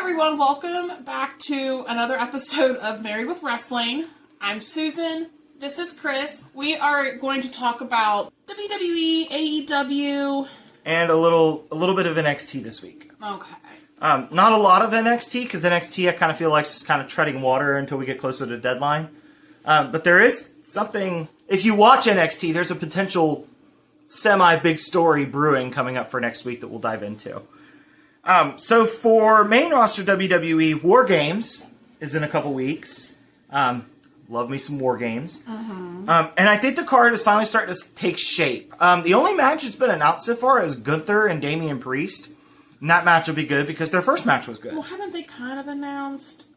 everyone, welcome back to another episode of Married with Wrestling. I'm Susan, this is Chris. We are going to talk about WWE, AEW, and a little bit of NXT this week. Okay. Not a lot of NXT, because NXT I kind of feel like just kind of treading water until we get closer to deadline. But there is something, if you watch NXT, there's a potential semi-big story brewing coming up for next week that we'll dive into. So for main roster WWE, War Games is in a couple weeks. Love me some War Games. And I think the card is finally starting to take shape. The only match that's been announced so far is Gunther and Damian Priest. And that match will be good because their first match was good. Well, haven't they kind of announced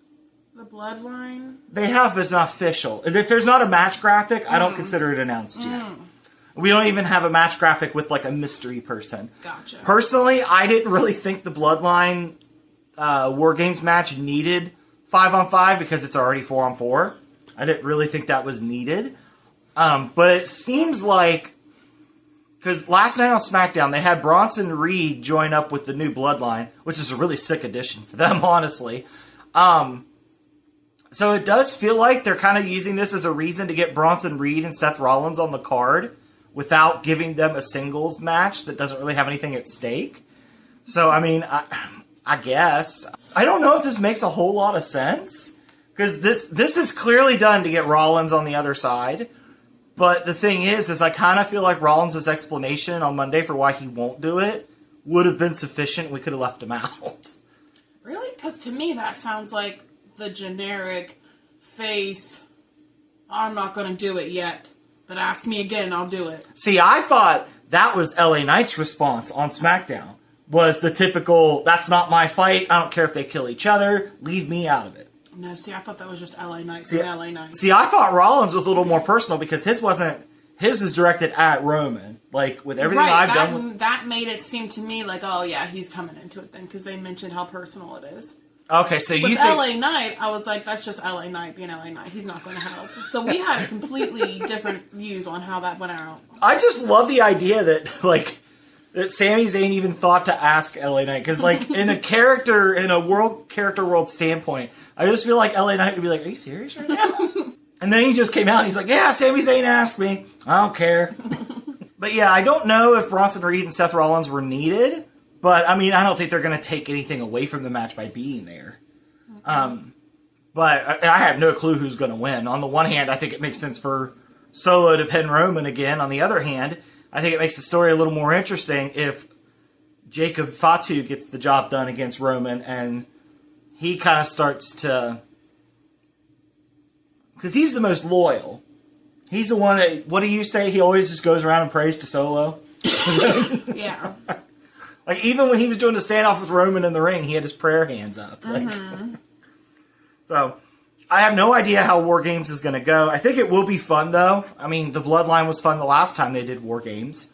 the Bloodline? They have, but it's not official. If there's not a match graphic, I don't consider it announced yet. We don't even have a match graphic with, like, a mystery person. Gotcha. Personally, I didn't really think the Bloodline War Games match needed 5-on-5 because it's already 4-on-4. I didn't really think that was needed. But it seems like, because last night on SmackDown, they had Bronson Reed join up with the new Bloodline, which is a really sick addition for them, honestly. So it does feel like they're kind of using this as a reason to get Bronson Reed and Seth Rollins on the card without giving them a singles match that doesn't really have anything at stake. So, I mean, I guess. I don't know if this makes a whole lot of sense, because this is clearly done to get Rollins on the other side. But the thing is I kind of feel like Rollins' explanation on Monday for why he won't do it would have been sufficient. We could have left him out. Really? Because to me that sounds like the generic face, I'm not going to do it yet. But ask me again and I'll do it. See, I thought that was LA Knight's response on SmackDown. Was the typical, that's not my fight, I don't care if they kill each other, leave me out of it. No, see, I thought that was just LA Knight from LA Knight. See, I thought Rollins was a little more personal because his is directed at Roman. Like, with everything I've done. That made it seem to me like, oh yeah, he's coming into it then, because they mentioned how personal it is. Okay, so you think... With LA Knight, I was like, that's just LA Knight being LA Knight. He's not going to help. So we had completely different views on how that went out. I just love the idea that, like, that Sami Zayn even thought to ask LA Knight. Because, like, in a character world standpoint, I just feel like LA Knight would be like, are you serious right now? And then he just came out and he's like, yeah, Sami Zayn asked me. I don't care. But yeah, I don't know if Bronson Reed and Seth Rollins were needed. But, I mean, I don't think they're going to take anything away from the match by being there. But I have no clue who's going to win. On the one hand, I think it makes sense for Solo to pin Roman again. On the other hand, I think it makes the story a little more interesting if Jacob Fatu gets the job done against Roman and he kind of starts to... Because he's the most loyal. He's the one that... What do you say? He always just goes around and prays to Solo? Yeah. Like, even when he was doing the standoff with Roman in the ring, he had his prayer hands up. Like, so, I have no idea how War Games is going to go. I think it will be fun, though. I mean, the Bloodline was fun the last time they did War Games.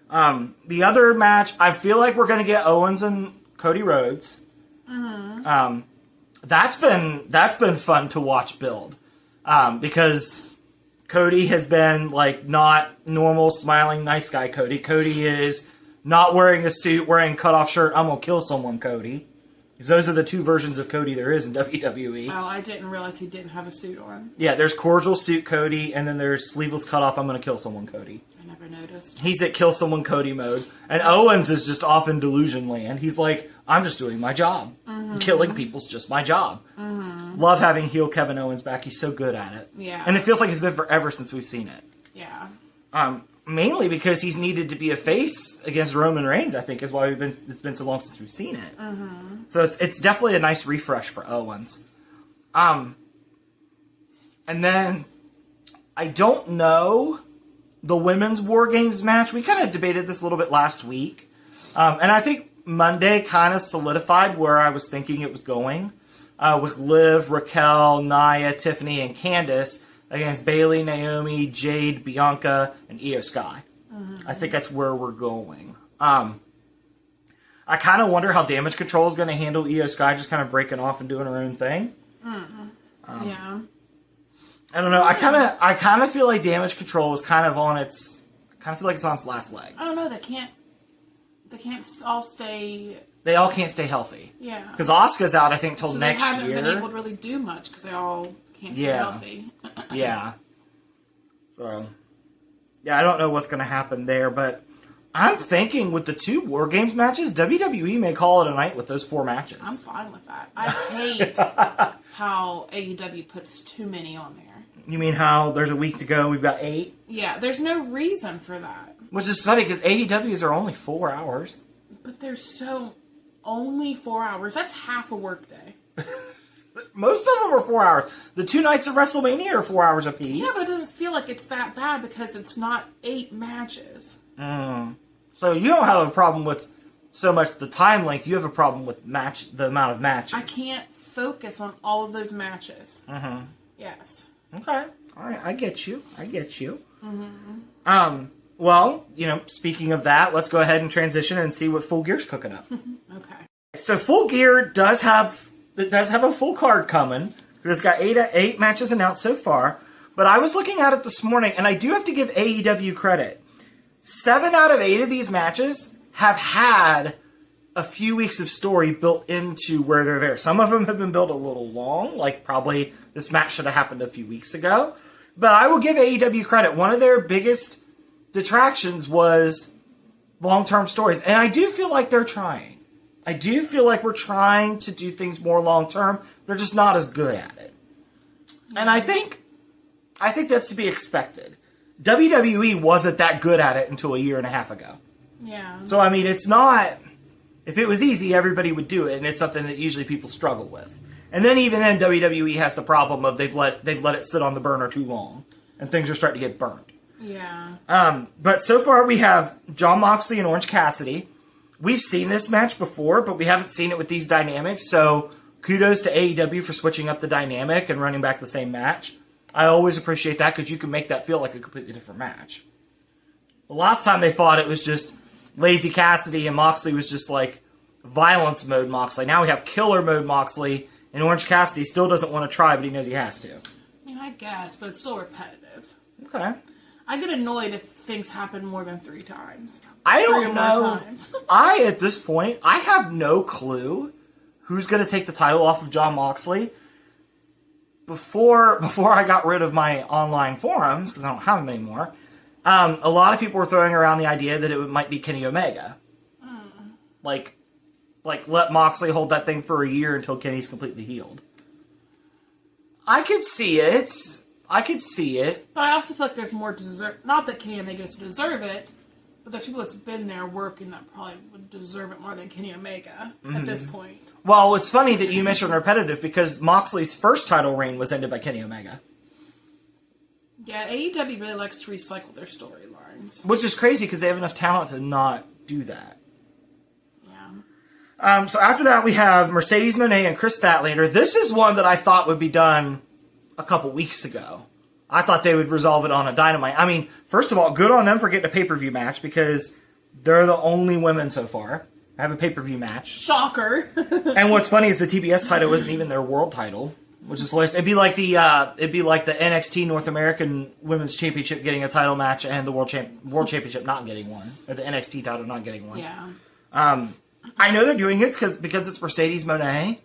The other match, I feel like we're going to get Owens and Cody Rhodes. That's been fun to watch build. Because Cody has been, like, not normal, smiling, nice guy Cody. Cody is... not wearing a suit, wearing a cutoff shirt, I'm going to kill someone, Cody. Because those are the two versions of Cody there is in WWE. Oh, I didn't realize he didn't have a suit on. Yeah, there's cordial suit Cody, and then there's sleeveless cutoff, I'm going to kill someone, Cody. I never noticed. He's at kill someone Cody mode. And Owens is just off in delusion land. He's like, I'm just doing my job. Killing people's just my job. Love having heel Kevin Owens back. He's so good at it. Yeah. And it feels like it's been forever since we've seen it. Yeah. Mainly because he's needed to be a face against Roman Reigns, I think, is why it's been so long since we've seen it. So it's definitely a nice refresh for Owens. And then, I don't know the women's War Games match. We kind of debated this a little bit last week. And I think Monday kind of solidified where I was thinking it was going. With Liv, Raquel, Nia, Tiffany, and Candice against Bayley, Naomi, Jade, Bianca, and Io Sky. I think that's where we're going. I kind of wonder how Damage Control is going to handle Io Sky just kind of breaking off and doing her own thing. Yeah. I don't know. I kind of feel like Damage Control is kind of on its... I kind of feel like it's on its last legs. I don't know. They can't all stay... they all can't stay healthy. Yeah. Because Asuka's out, I think, till next year. They haven't been able to really do much because they all can't stay healthy. Yeah. So, yeah, I don't know what's going to happen there, but I'm thinking with the 2 War Games matches, WWE may call it a night with those 4 matches. I'm fine with that. I hate how AEW puts too many on there. You mean how there's a week to go, we've got 8? Yeah, there's no reason for that. Which is funny because AEWs are only 4 hours. But there's only 4 hours. That's half a workday. Most of them are 4 hours. The 2 nights of WrestleMania are 4 hours apiece. Yeah, but it doesn't feel like it's that bad because it's not 8 matches. So you don't have a problem with so much the time length. You have a problem with the amount of matches. I can't focus on all of those matches. Mm-hmm. Yes. Okay. All right. I get you. Mm-hmm. Well, speaking of that, let's go ahead and transition and see what Full Gear's cooking up. Okay. So Full Gear does have a full card coming. It's got 8 matches announced so far. But I was looking at it this morning, and I do have to give AEW credit. 7 out of 8 of these matches have had a few weeks of story built into where they're there. Some of them have been built a little long, like probably this match should have happened a few weeks ago. But I will give AEW credit. One of their biggest detractions was long-term stories. And I do feel like they're trying. I do feel like we're trying to do things more long-term. They're just not as good at it. And I think that's to be expected. WWE wasn't that good at it until a year and a half ago. Yeah. So, I mean, it's not... If it was easy, everybody would do it, and it's something that usually people struggle with. And then even then, WWE has the problem of they've let it sit on the burner too long, and things are starting to get burnt. Yeah. But so far we have Jon Moxley and Orange Cassidy. We've seen this match before, but we haven't seen it with these dynamics, so kudos to AEW for switching up the dynamic and running back the same match. I always appreciate that because you can make that feel like a completely different match. The last time they fought, it was just Lazy Cassidy, and Moxley was just like violence mode Moxley. Now we have killer mode Moxley, and Orange Cassidy still doesn't want to try, but he knows he has to. I mean, I guess, but it's still repetitive. Okay. I get annoyed if things happen more than 3 times. I don't know. Times. At this point, I have no clue who's going to take the title off of Jon Moxley. Before I got rid of my online forums, because I don't have them anymore, a lot of people were throwing around the idea that it might be Kenny Omega. Like let Moxley hold that thing for a year until Kenny's completely healed. I could see it. But I also feel like there's more not that Kenny Omega doesn't deserve it, but there's people that's been there working that probably would deserve it more than Kenny Omega at this point. Well, it's funny that you mentioned repetitive because Moxley's first title reign was ended by Kenny Omega. Yeah, AEW really likes to recycle their storylines. Which is crazy because they have enough talent to not do that. Yeah. So after that, we have Mercedes Moné and Chris Statlander. This is one that I thought would be done a couple weeks ago. I thought they would resolve it on a Dynamite. I mean, first of all, good on them for getting a pay-per-view match because they're the only women so far to have a pay-per-view match. Shocker. And what's funny is the TBS title isn't even their world title, which is hilarious. It'd be like the NXT North American Women's Championship getting a title match and the World Championship not getting one, or the NXT title not getting one. Yeah. I know they're doing it because it's Mercedes Moné.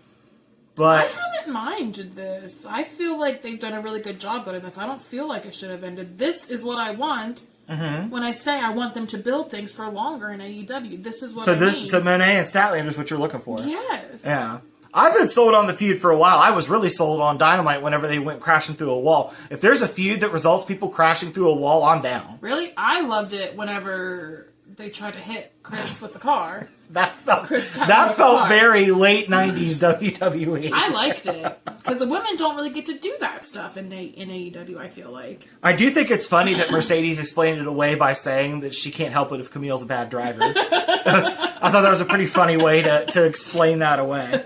But I haven't minded this. I feel like they've done a really good job on this. I don't feel like it should have ended. This is what I want when I say I want them to build things for longer in AEW. This is what I mean. So Moné and Statlander is what you're looking for. Yes. Yeah. I've been sold on the feud for a while. I was really sold on Dynamite whenever they went crashing through a wall. If there's a feud that results people crashing through a wall, I'm down. Really? I loved it whenever they tried to hit Chris with the car. That felt very late 90s WWE. I liked it. Because the women don't really get to do that stuff in AEW, I feel like. I do think it's funny that Mercedes explained it away by saying that she can't help it if Camille's a bad driver. I thought that was a pretty funny way to explain that away.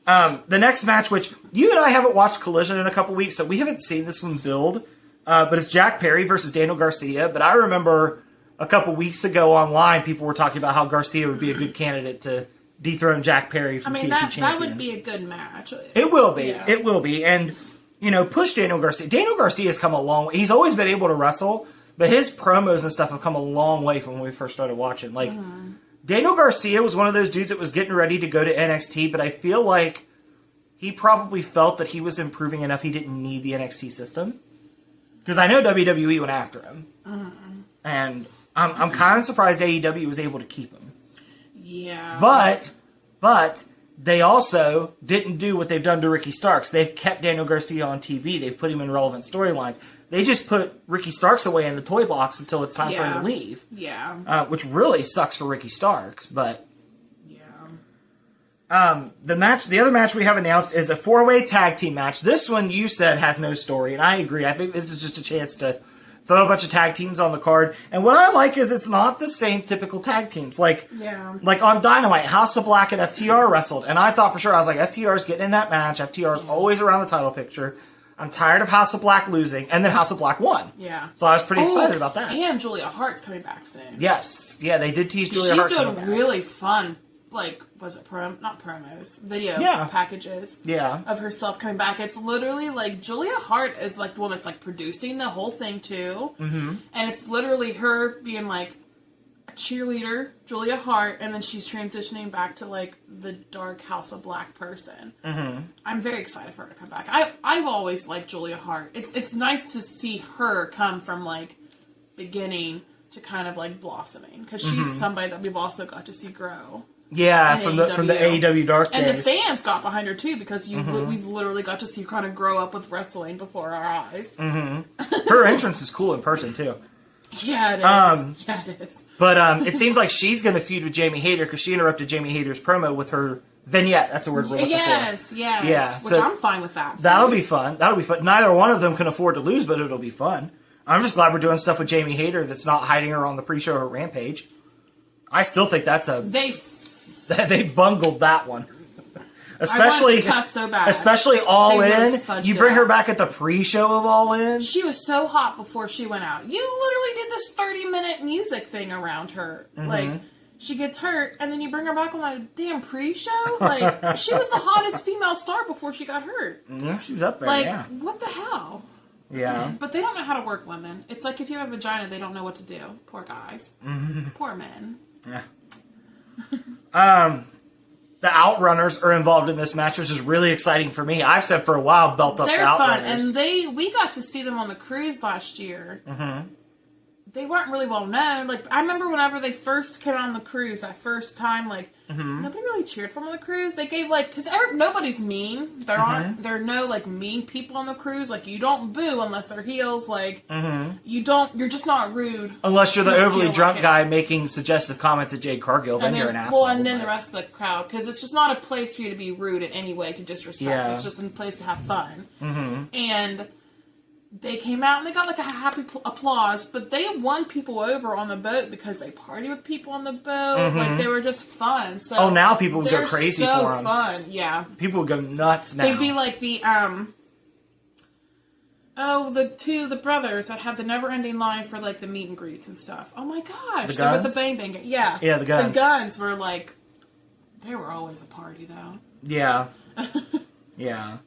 The next match, which you and I haven't watched Collision in a couple weeks, so we haven't seen this one build, but it's Jack Perry versus Daniel Garcia. But I remember a couple weeks ago online, people were talking about how Garcia would be a good candidate to dethrone Jack Perry from TNT champion. That would be a good match. It will be. Yeah. It will be. And, push Daniel Garcia. Daniel Garcia has come a long way. He's always been able to wrestle, but his promos and stuff have come a long way from when we first started watching. Like, Daniel Garcia was one of those dudes that was getting ready to go to NXT, but I feel like he probably felt that he was improving enough he didn't need the NXT system. Because I know WWE went after him. And I'm kind of surprised AEW was able to keep him. Yeah. But they also didn't do what they've done to Ricky Starks. They've kept Daniel Garcia on TV. They've put him in relevant storylines. They just put Ricky Starks away in the toy box until it's time for him to leave. Yeah. Which really sucks for Ricky Starks, but... Yeah. The other match we have announced is a 4-way tag team match. This one you said has no story, and I agree. I think this is just a chance to throw a bunch of tag teams on the card. And what I like is it's not the same typical tag teams. Like on Dynamite, House of Black and FTR wrestled, and I thought for sure, I was like, FTR's getting in that match. FTR's always around the title picture. I'm tired of House of Black losing, and then House of Black won. Yeah. So I was pretty excited about that. And Julia Hart's coming back soon. Yes. Yeah, they did tease Julia Hart. She's doing really fun, was it not promos, video packages of herself coming back. It's literally like Julia Hart is like the one that's like producing the whole thing too. Mm-hmm. And it's literally her being like a cheerleader, Julia Hart, and then she's transitioning back to like the dark House of Black person. Mm-hmm. I'm very excited for her to come back. I've always liked Julia Hart. It's nice to see her come from like beginning to kind of like blossoming, because she's somebody that we've also got to see grow. Yeah, from the AEW Dark days. And the fans got behind her too, because we've literally got to see her kind of grow up with wrestling before our eyes. Mm-hmm. Her entrance is cool in person too. Yeah, it is. Yeah, it is. But it seems like she's going to feud with Jamie Hayter, because she interrupted Jamie Hayter's promo with her vignette. That's the word we're looking for. Yes. Yeah, which I'm fine with that. That'll be fun. Neither one of them can afford to lose, but it'll be fun. I'm just glad we're doing stuff with Jamie Hayter that's not hiding her on the pre-show or Rampage. I still think that's they bungled that one. Especially so bad. Especially All In. You bring her back at the pre-show of All In. She was so hot before she went out. You literally did this 30-minute music thing around her. Mm-hmm. Like, she gets hurt, and then you bring her back on a damn pre-show? Like, she was the hottest female star before she got hurt. Yeah, she was up there, like, what the hell? Yeah. But they don't know how to work women. It's like if you have a vagina, they don't know what to do. Poor guys. Mm-hmm. Poor men. Yeah. The Outrunners are involved in this match, which is really exciting for me. I've said for a while, belt up the Outrunners. They're fun, and we got to see them on the cruise last year. Mm-hmm. They weren't really well known. Like, I remember whenever they first came on the cruise, that first time, like, nobody really cheered for them on the cruise. They gave, like, because nobody's mean. There are no, like, mean people on the cruise. Like, you don't boo unless they're heels. Like, you're just not rude. Unless you're the overly drunk guy making suggestive comments at Jade Cargill, then you're an asshole. Well, and then the rest of the crowd, because it's just not a place for you to be rude in any way, to disrespect. Yeah. It's just a place to have fun. Mm-hmm. And they came out and they got like a happy applause, but they won people over on the boat because they party with people on the boat. Mm-hmm. Like, they were just fun. So now people would go crazy for them. Fun, yeah. People would go nuts now. They'd be like the the brothers that had the never-ending line for like the meet and greets and stuff. Oh my gosh, the Guns? With the Bang Bang, yeah, the Guns. The Guns were like, they were always a party though. Yeah, yeah.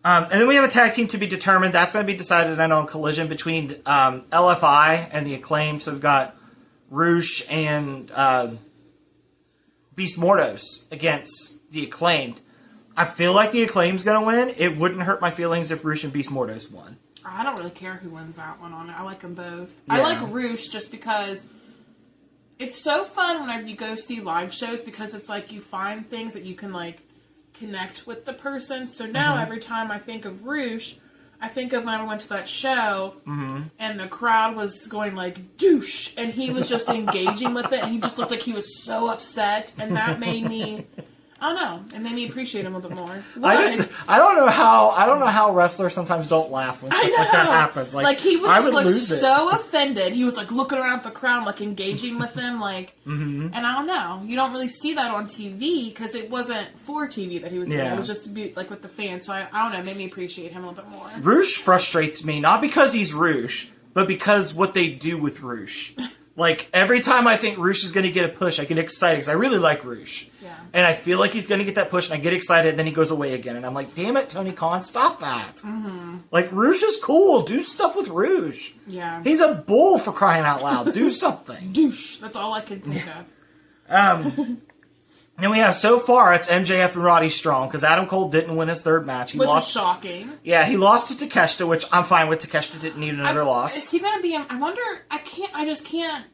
And then we have a tag team to be determined. That's going to be decided then on Collision between LFI and the Acclaimed. So we've got Roosh and Beast Mordos against the Acclaimed. I feel like the Acclaimed's going to win. It wouldn't hurt my feelings if Roosh and Beast Mordos won. I don't really care who wins that one on it. I like them both. Yeah. I like Roosh just because it's so fun whenever you go see live shows, because it's like you find things that you can like connect with the person. So now every time I think of Roosh, I think of when I went to that show and the crowd was going like douche, and he was just engaging with it, and he just looked like he was so upset, and that made me, I don't know, it made me appreciate him a little bit more. I don't know how wrestlers sometimes don't laugh when stuff like that happens. Like he would just look so offended. He was like looking around at the crowd, like engaging with them, like, and I don't know. You don't really see that on TV because it wasn't for TV that he was doing. It was just to be like with the fans. So I don't know. It made me appreciate him a little bit more. Roosh frustrates me, not because he's Roosh, but because what they do with Roosh. Like, every time I think Roosh is going to get a push, I get excited because I really like Roosh. Yeah. And I feel like he's going to get that push, and I get excited, and then he goes away again. And I'm like, damn it, Tony Khan, stop that. Mm-hmm. Like, Roosh is cool. Do stuff with Roosh. Yeah. He's a bull, for crying out loud. Do something. Douche. That's all I can think And we have so far, it's MJF and Roddy Strong, because Adam Cole didn't win his third match. Which is shocking. Yeah, he lost to Takeshita, which I'm fine with. Takeshita didn't need another loss. Is he going to be... I wonder... I just can't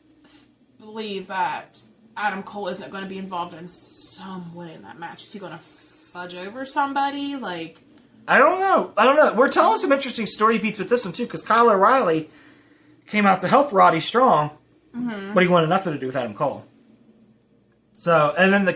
believe that Adam Cole isn't going to be involved in some way in that match. Is he going to fudge over somebody? Like... I don't know. We're telling some interesting story beats with this one, too, because Kyle O'Reilly came out to help Roddy Strong, but he wanted nothing to do with Adam Cole. So, and then the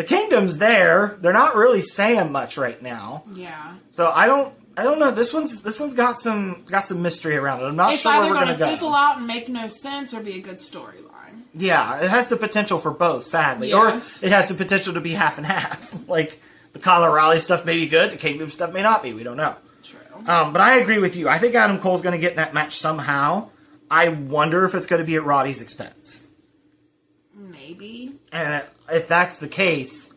Kingdom's there. They're not really saying much right now. Yeah. So I don't know. This one's got some mystery around it. I'm not sure where we're going to go. It's either going to fizzle out and make no sense or be a good storyline. Yeah, it has the potential for both, sadly. Yes. Or it has the potential to be half and half. Like, the Kyle O'Reilly stuff may be good, the Kingdom stuff may not be. We don't know. True. But I agree with you. I think Adam Cole's going to get in that match somehow. I wonder if it's going to be at Roddy's expense. Maybe. And if that's the case,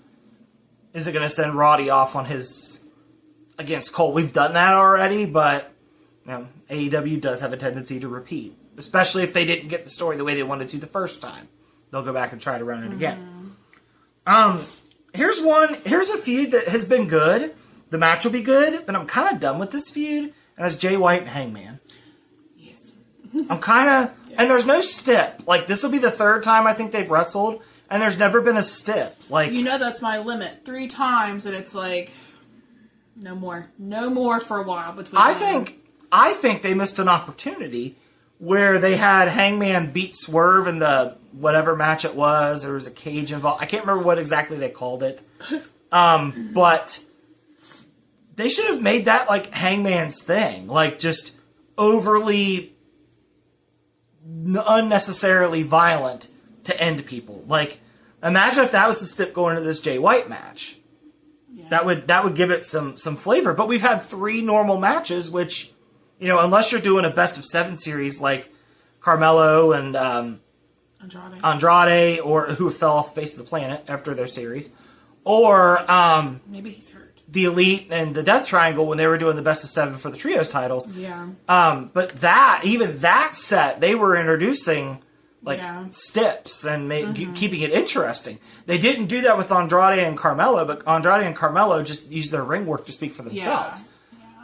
is it going to send Roddy off on his... against Cole? We've done that already, but AEW does have a tendency to repeat. Especially if they didn't get the story the way they wanted to the first time. They'll go back and try to run it again. Here's a feud that has been good. The match will be good, but I'm kind of done with this feud. And that's Jay White and Hangman. Yes. I'm kind of... Yes. And there's no stip. Like, this will be the third time I think they've wrestled, and there's never been a stip. Like, that's my limit. 3 times, and it's like... No more. No more for a while between I think they missed an opportunity where they had Hangman beat Swerve in the whatever match it was. There was a cage involved. I can't remember what exactly they called it. But they should have made that like Hangman's thing. Like just overly unnecessarily violent to end people. Like imagine if that was the stip going into this Jay White match. Yeah. That would give it some flavor. But we've had 3 normal matches, which, unless you're doing a best of 7 series like Carmelo and Andrade, or who fell off the face of the planet after their series, or maybe he's hurt. The Elite and the Death Triangle when they were doing the best of 7 for the trios titles. Yeah. But even that set, they were introducing steps and keeping it interesting. They didn't do that with Andrade and Carmelo, but Andrade and Carmelo just used their ring work to speak for themselves.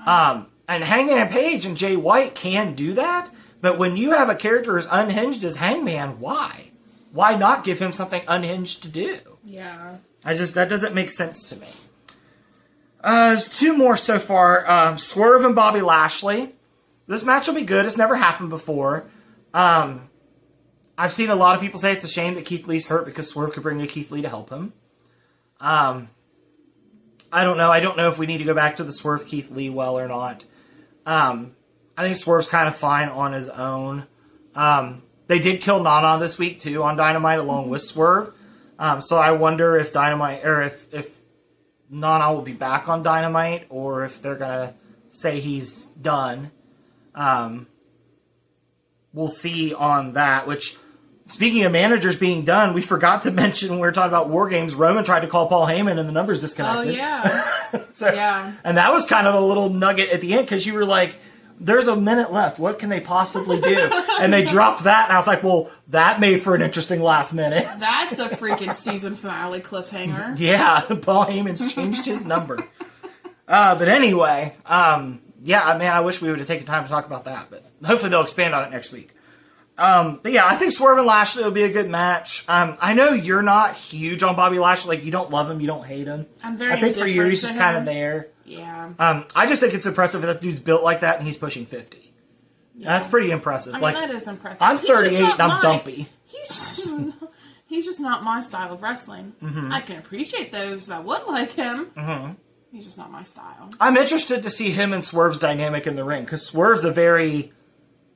Yeah. And Hangman Page and Jay White can do that, but when you have a character as unhinged as Hangman, why? Why not give him something unhinged to do? Yeah. That doesn't make sense to me. There's 2 more so far. Swerve and Bobby Lashley. This match will be good. It's never happened before. I've seen a lot of people say it's a shame that Keith Lee's hurt because Swerve could bring a Keith Lee to help him. I don't know. I don't know if we need to go back to the Swerve Keith Lee well or not. I think Swerve's kind of fine on his own. They did kill Nana this week too on Dynamite along with Swerve. So I wonder if Dynamite or if Nana will be back on Dynamite or if they're gonna say he's done. We'll see on that. Which, speaking of managers being done, we forgot to mention when we were talking about War Games, Roman tried to call Paul Heyman and the numbers disconnected. Oh, yeah. Yeah. And that was kind of a little nugget at the end because you were like, there's a minute left. What can they possibly do? And they dropped that, and I was like, well, that made for an interesting last minute. That's a freaking season finale cliffhanger. Yeah, Paul Heyman's changed his number. But anyway, yeah, man, I wish we would have taken time to talk about that, but hopefully they'll expand on it next week. But yeah, I think Swerve and Lashley will be a good match. I know you're not huge on Bobby Lashley. Like, you don't love him, you don't hate him. I'm very I think for you, he's just kind of there. Yeah. I just think it's impressive that dude's built like that and he's pushing 50. Yeah. That's pretty impressive. I mean, that is impressive. I'm 38 and I'm dumpy. He's just not my style of wrestling. Mm-hmm. I can appreciate those that would like him. Mm-hmm. He's just not my style. I'm interested to see him and Swerve's dynamic in the ring because Swerve's a very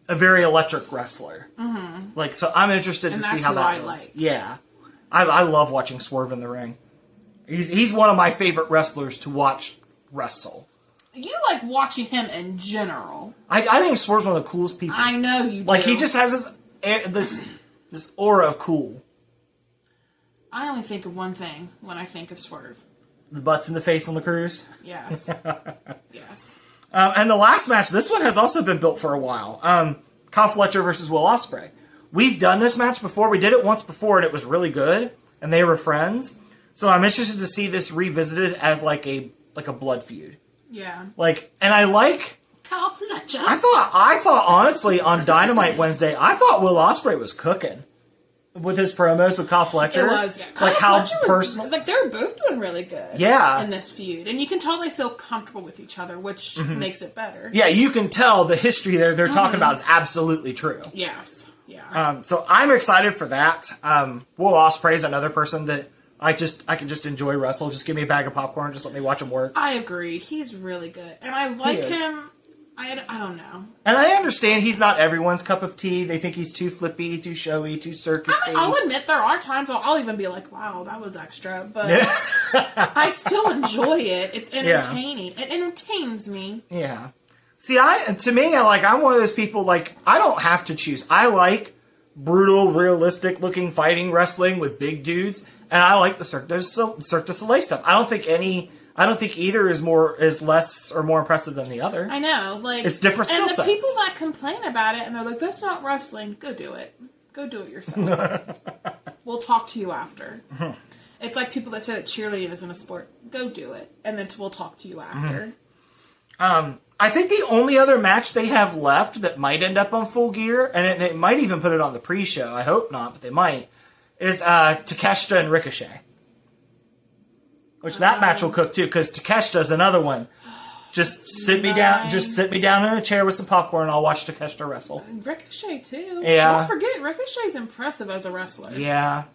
electric wrestler. Mm-hmm. Like, so I'm interested to see how that goes. Like. Yeah, I love watching Swerve in the ring. He's one of my favorite wrestlers to watch wrestle. You like watching him in general. I think Swerve's one of the coolest people. I know you do. Like, he just has this aura of cool. I only think of one thing when I think of Swerve. The butts in the face on the cruise? Yes. Yes. And the last match, this one has also been built for a while. Kyle Fletcher versus Will Ospreay. we've done this match before. We did it once before, and it was really good, and they were friends. So I'm interested to see this revisited as like a blood feud. Yeah. And I like Kyle Fletcher. I thought honestly on Dynamite Wednesday, I thought Will Ospreay was cooking with his promos with Kyle Fletcher. It was, yeah. Kyle Fletcher was personal. They were both doing really good. Yeah. In this feud, and you can tell they feel comfortable with each other, which makes it better. Yeah, you can tell the history they're talking about is absolutely true. Yes. Yeah. So I'm excited for that. Will Ospreay is another person that I can just enjoy wrestle. Just give me a bag of popcorn. Just let me watch him work. I agree. He's really good, and I like him. I don't know. And I understand he's not everyone's cup of tea. They think he's too flippy, too showy, too circusy. I'll admit there are times I'll even be like, wow, that was extra. But I still enjoy it. It's entertaining. Yeah. It entertains me. Yeah. See, to me, I'm one of those people, I don't have to choose. I like brutal, realistic-looking fighting wrestling with big dudes, and I like the Cirque du Soleil stuff. I don't think either is less or more impressive than the other. I know, it's different skill sets. And the people that complain about it and they're like, "That's not wrestling." Go do it. Go do it yourself. We'll talk to you after. Mm-hmm. It's like people that say that cheerleading isn't a sport. Go do it, and then we'll talk to you after. I think the only other match they have left that might end up on Full Gear, and they might even put it on the pre-show. I hope not, but they might. Is Takeshita and Ricochet. Which that match will cook too, because Takeshita's another one. Just sit me down in a chair with some popcorn, and I'll watch Takeshita wrestle. Ricochet too. Yeah. Don't forget, Ricochet's impressive as a wrestler. Yeah.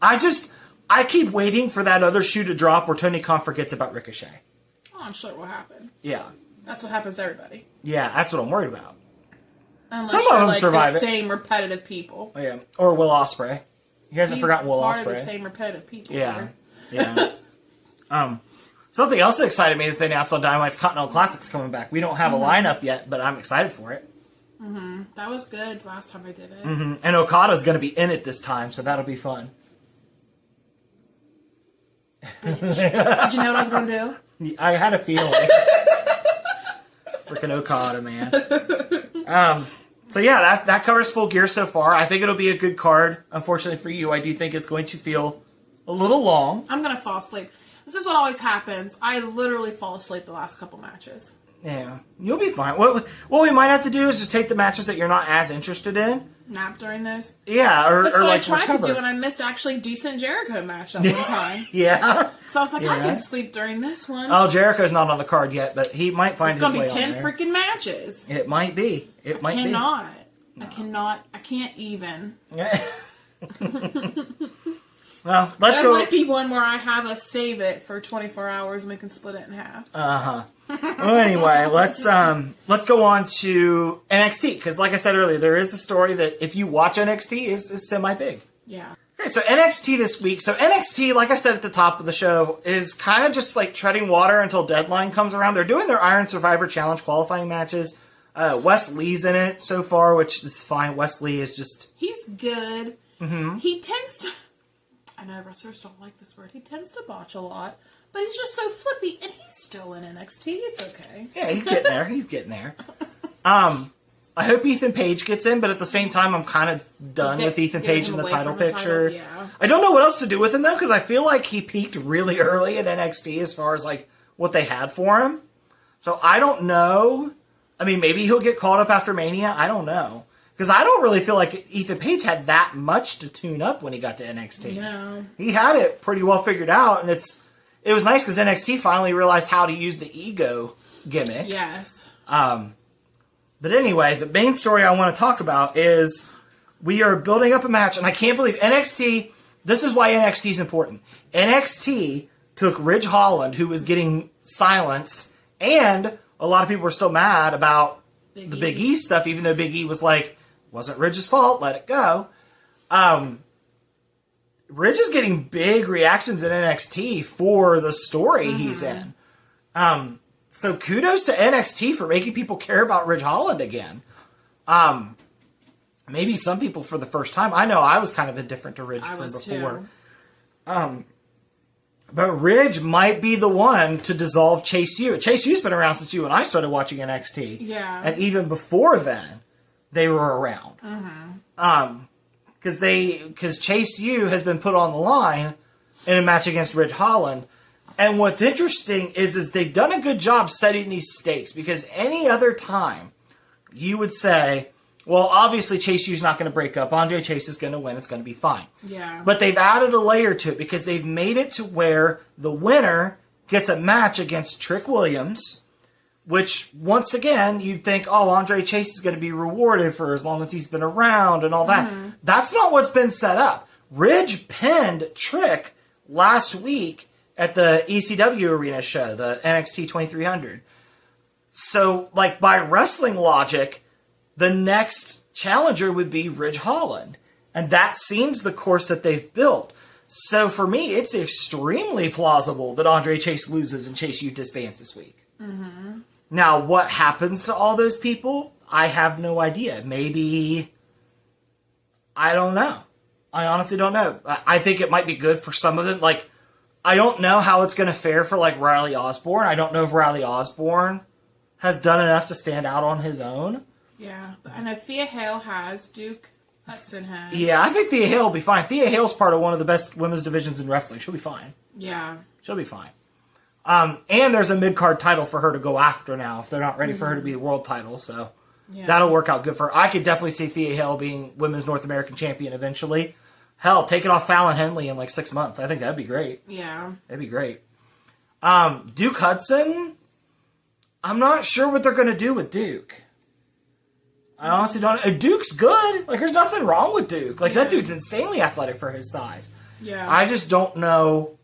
I keep waiting for that other shoe to drop where Tony Khan forgets about Ricochet. Oh, I'm sure it will happen. Yeah. That's what happens to everybody. Yeah, that's what I'm worried about. Unless some you're of them survive the same repetitive people. Oh, yeah. Or Will Ospreay. He hasn't forgotten Will Ospreay. Part of the same repetitive people. Yeah. Here. Yeah. Something else that excited me that they announced on Dynamite's Continental Classic's coming back. We don't have a lineup yet, but I'm excited for it. Mm-hmm. That was good last time I did it. Mm-hmm. And Okada's going to be in it this time, so that'll be fun. Did you know what I was going to do? I had a feeling. Freaking Okada, man. So yeah, that covers Full Gear so far. I think it'll be a good card. Unfortunately for you, I do think it's going to feel a little long. I'm going to fall asleep. This is what always happens. I literally fall asleep the last couple matches. Yeah, you'll be fine. What we might have to do is just take the matches that you're not as interested in. Nap during those? Yeah, or That's what I tried recover. to do, and I missed actually decent Jericho match that one time. Yeah. So I was like, I can sleep during this one. Oh, Jericho's not on the card yet, but he might find his way on there. It's going to be 10 freaking matches. It might be. It might be. No. I can't even. Yeah. Well, let's go. There might be one where I have us save it for 24 hours and we can split it in half. Uh-huh. Well, anyway, let's go on to NXT, because like I said earlier, there is a story that if you watch NXT is semi-big. Yeah. Okay, so NXT this week. So NXT, like I said at the top of the show, is kind of just like treading water until Deadline comes around. They're doing their Iron Survivor Challenge qualifying matches. Wes Lee's in it so far, which is fine. Wes Lee is just... He's good. Mm-hmm. He tends to... I know wrestlers don't like this word. He tends to botch a lot, but he's just so flippy, and he's still in NXT. It's okay. Yeah, he's getting there. He's getting there. I hope Ethan Page gets in, but at the same time, I'm kind of done with Ethan Page in the title picture. Yeah. I don't know what else to do with him, though, because I feel like he peaked really early in NXT as far as like what they had for him. So I don't know. I mean, maybe he'll get called up after Mania. I don't know. Because I don't really feel like Ethan Page had that much to tune up when he got to NXT. No. He had it pretty well figured out, and it was nice because NXT finally realized how to use the ego gimmick. Yes. But anyway, the main story I want to talk about is we are building up a match, and I can't believe NXT, this is why NXT is important. NXT took Ridge Holland, who was getting silence, and a lot of people were still mad about the Big E stuff, even though Big E was like, wasn't Ridge's fault, let it go. Ridge is getting big reactions in NXT for the story he's in. So kudos to NXT for making people care about Ridge Holland again. Maybe some people for the first time. I know I was kind of indifferent to Ridge from before. But Ridge might be the one to dissolve Chase U. Chase U's been around since you and I started watching NXT. Yeah. And even before then, they were around. because Chase U has been put on the line in a match against Ridge Holland. And what's interesting is they've done a good job setting these stakes, because any other time you would say, well, obviously Chase U's not going to break up. Andre Chase is going to win. It's going to be fine. Yeah. But they've added a layer to it, because they've made it to where the winner gets a match against Trick Williams, which, once again, you'd think, oh, Andre Chase is going to be rewarded for as long as he's been around and all that. Mm-hmm. That's not what's been set up. Ridge pinned Trick last week at the ECW Arena show, the NXT 2300. So, like, by wrestling logic, the next challenger would be Ridge Holland. And that seems the course that they've built. So, for me, it's extremely plausible that Andre Chase loses and Chase U disbands this week. Mm-hmm. Now, what happens to all those people? I have no idea. Maybe... I don't know. I honestly don't know. I think it might be good for some of them. Like, I don't know how it's going to fare for, like, Riley Osborne. I don't know if Riley Osborne has done enough to stand out on his own. Yeah, I know Thea Hale has. Duke Hudson has. Yeah, I think Thea Hale will be fine. Thea Hale's part of one of the best women's divisions in wrestling. She'll be fine. Yeah. She'll be fine. And there's a mid-card title for her to go after now if they're not ready for her to be the world title, so that'll work out good for her. I could definitely see Thea Hale being women's North American champion eventually. Hell, take it off Fallon Henley in like 6 months. I think that'd be great. Yeah. That'd be great. Duke Hudson, I'm not sure what they're going to do with Duke. I honestly don't. Duke's good. Like, there's nothing wrong with Duke. Like, that dude's insanely athletic for his size. Yeah. I just don't know.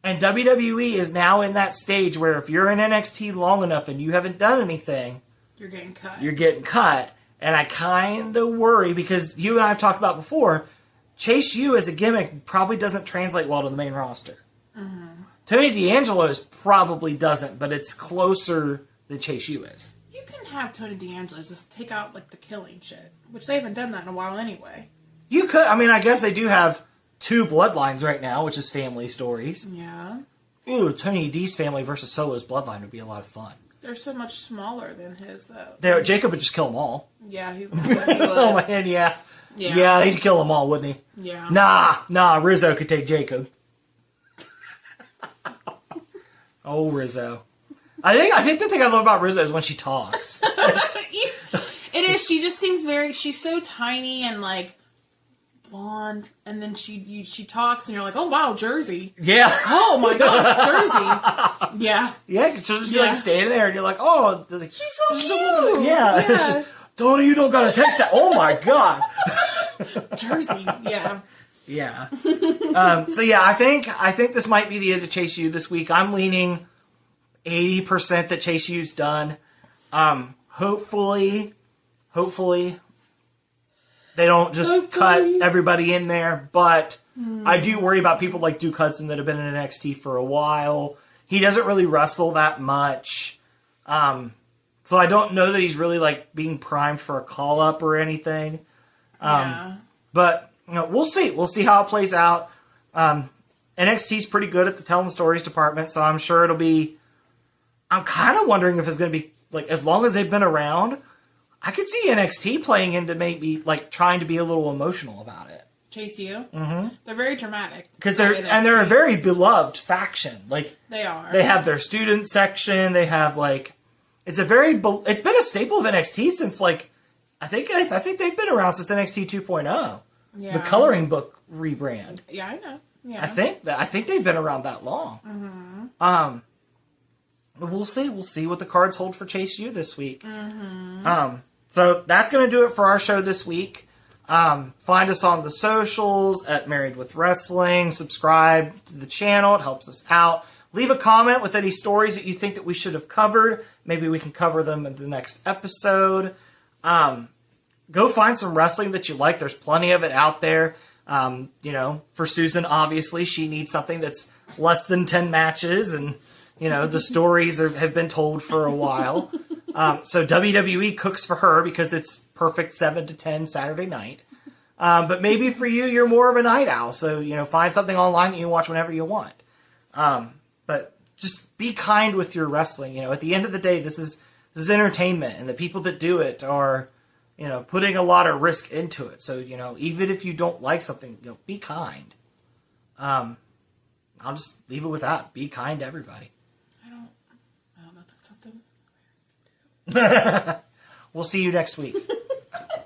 And WWE is now in that stage where if you're in NXT long enough and you haven't done anything, you're getting cut. You're getting cut. And I kind of worry, because you and I have talked about before, Chase U as a gimmick probably doesn't translate well to the main roster. Mm-hmm. Tony D'Angelo's probably doesn't, but it's closer than Chase U is. You can have Tony D'Angelo just take out, like, the killing shit, which they haven't done that in a while anyway. You could. I mean, I guess they do have 2 bloodlines right now, which is family stories. Yeah. Ooh, Tony D's family versus Solo's bloodline would be a lot of fun. They're so much smaller than his, though. Jacob would just kill them all. Yeah, he would. Oh, man, yeah. Yeah, he'd kill them all, wouldn't he? Yeah. Nah, Rizzo could take Jacob. Oh, Rizzo. I think the thing I love about Rizzo is when she talks. It is. She just seems she's so tiny and, like, blonde, and then she talks, and you're like, oh, wow, Jersey. Yeah. Oh, my God, Jersey. Yeah. Yeah, she'll just be, like, standing there, and you're like, oh. Like, she's so cute. Yeah. Tony, you don't gotta take that. Oh, my God. Jersey, yeah. Yeah. So, yeah, I think this might be the end of Chase U this week. I'm leaning 80% that Chase U's done. Hopefully they don't just cut everybody in there, but I do worry about people like Duke Hudson that have been in NXT for a while. He doesn't really wrestle that much. So I don't know that he's really, like, being primed for a call-up or anything. But, we'll see. We'll see how it plays out. NXT's pretty good at the telling stories department, so I'm sure it'll be... I'm kind of wondering if it's going to be, like, as long as they've been around, I could see NXT playing into maybe, like, trying to be a little emotional about it. Chase U? Mm-hmm. They're very dramatic. Because they're a very beloved faction. Like, they are. They have their student section. They have, like... it's been a staple of NXT since, like... I think they've been around since NXT 2.0. Yeah. The coloring book rebrand. Yeah, I know. Yeah. I think they've been around that long. Mm-hmm. We'll see. We'll see what the cards hold for Chase U this week. Mm-hmm. So that's going to do it for our show this week. Find us on the socials at Married with Wrestling. Subscribe to the channel. It helps us out. Leave a comment with any stories that you think that we should have covered. Maybe we can cover them in the next episode. Go find some wrestling that you like. There's plenty of it out there. For Susan, obviously, she needs something that's less than 10 matches, and, the stories have been told for a while. So WWE cooks for her because it's perfect 7 to 10 Saturday night. But maybe for you, you're more of a night owl. So, find something online that you can watch whenever you want. But just be kind with your wrestling. At the end of the day, this is entertainment, and the people that do it are, putting a lot of risk into it. So, even if you don't like something, be kind. I'll just leave it with that. Be kind to everybody. I don't know if that's something. We'll see you next week.